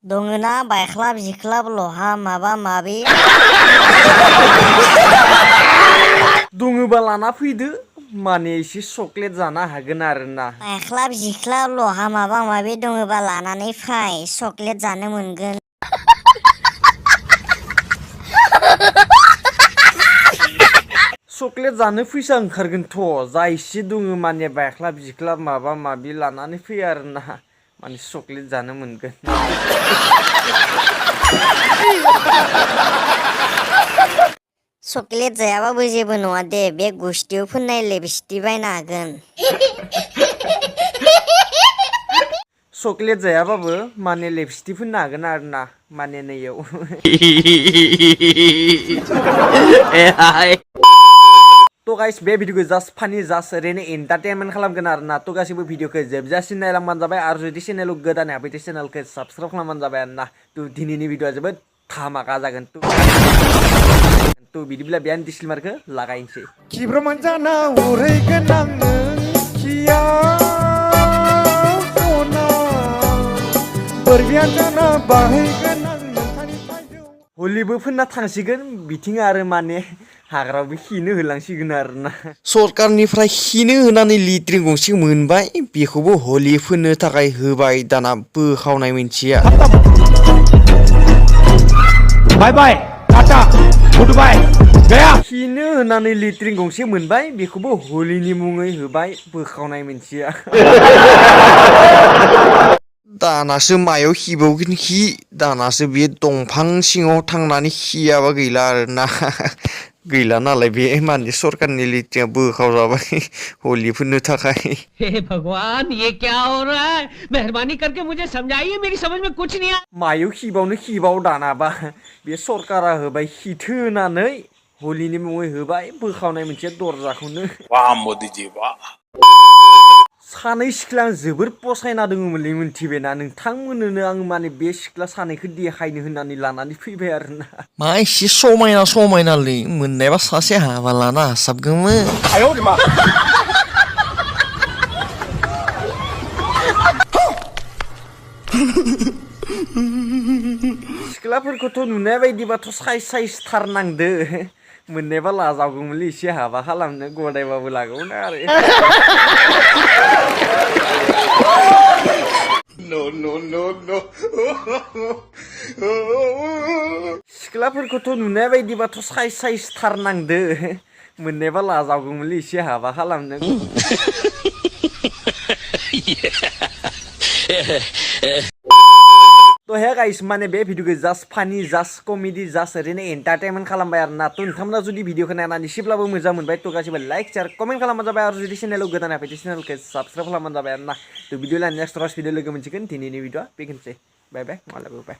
दङना बायख्लाब जिख्लाब लहा माबा माबि दङबा लाना फैदो माने एसे चक्लेट जानो हागोन आरोना। बायख्लाब जिख्लाब लहा माबा माबि दङबा लानानै फै चक्लेट जानो मोनगोन। चक्लेट जानो फैसा ओंखारगोनथ' जा एसे दङ माने बायख्लाब जिख्लाब माबा माबि लानानै फै आरोना माने चक्लेट जानो मोनगोन। चक्लेट जायाबाबो जेबो नङा दे बे गुस्थियाव फोननाय लिपस्टिक बायनो हागोन। चक्लेट जायाबाबो माने लिपस्टिक फोननो हागोन आरोना माने नैयाव। तो गाइस बे भिडियोखौ जास्ट फानि जास्ट ओरैनो एन्टारटेनमेन्ट खालामगोन आरोना। तो गासिबो भिडियोखौ जोबजासिम नायलांबानो जाबाय आरो जुदि चेनेलाव गोदान हाबैदो चेनेलखौ साबस्क्राइब खालामबानो जाबाय आरोना। तो दिनैनि भिडियोआ जोबोद धामाका जागोन। तो बिदिब्ला बेयानो डिसक्लेमारखौ लागायनोसै। खिब्रमान जाना उरैगोन आं नोंखियाव अना बोरबिया जाना बाहैगोन आं नोंथांनि थाइजौ। हलिबो फोनना थांसिगोन बिथिं आरो माने हाग्राबो खिनो होलांसिगोन आरोना। सरकारनिफ्राय खिनो होनानै लिट्रिन गंसे मोनबाय बेखौबो हलि फोननो थाखाय होबाय दाना बोखावनाय मोनसेया। बाय बाय टाटा गुड बाय गया। खिनो होनानै लिट्रिन गंसे मोनबाय बेखौबो हलिनि मुङै होबाय बोखावनाय मोनसेया। दानासो मायाव खिबावगोन खि दानासो बे दंफां सिङाव थांनानै खियाबा गैला आरोना। गैला नालाय बे माने सरकारनि लिट्रिना बोखाव जाबाय हलि फोननो थाखाय। हे भगवान ये क्या हो रहा है मेहरबानी करके मुझे समझाइए मेरी समझ में कुछ नहीं आ मायाव खिबावनो खिबाव दानाबा बे सरकारा होबाय खिथो होनानै हलिनि मुङै होबाय बोखावनाय मोनसे दरजाखौनो। वाह मोदी जी वाह। सानै सिख्ला आं जोबोर फसायना दङमोनलै मिन्थिबायना नोंथांमोननोनो आं माने बे सिख्ला सानैखौ देखायनो होननानै लानानै फैबाय आरोना। मा एसे समायना समायनालै मोननायबा सासे हाबा लाना हासाबगौमोन। सिख्लाफोरखौथ' नुनाय बायदिबाथ' साइज थार नांदो मोननायबा लाजागौमोनलै एसे हाबा खालामनो गदायबाबो लागौमोन आरो। सिख्लाफोरखौथ' नुनाय बायदिबाथ' साइज थार नांदो मोननायबा लाजागौमोनलै एसे हाबा खालामनो। तो हे गाइस माने बे भिडियोखौ जास्ट फानि जास्ट कमेडि जास्ट ओरैनो एन्टारटेनमेन्ट खालामबाय आरोना। तो नोंथांमोना जुदि भिडियोखौ नायनानै एसेब्लाबो मोजां मोनबाय तो गासिबो लाइक शेयार कमेन्ट खालामबानो जाबाय आरो जुदि चेनेलाव गोदान हाबैदो चेनेलखौ साबस्क्राइब खालामबानो जाबाय आरोना। तो भिडियो नेक्स्ट रस भिडियो लोगो मोनसिगोन दिनैनि भिडियोआ बेखिनिसै बाय बाय मालाबा बाय।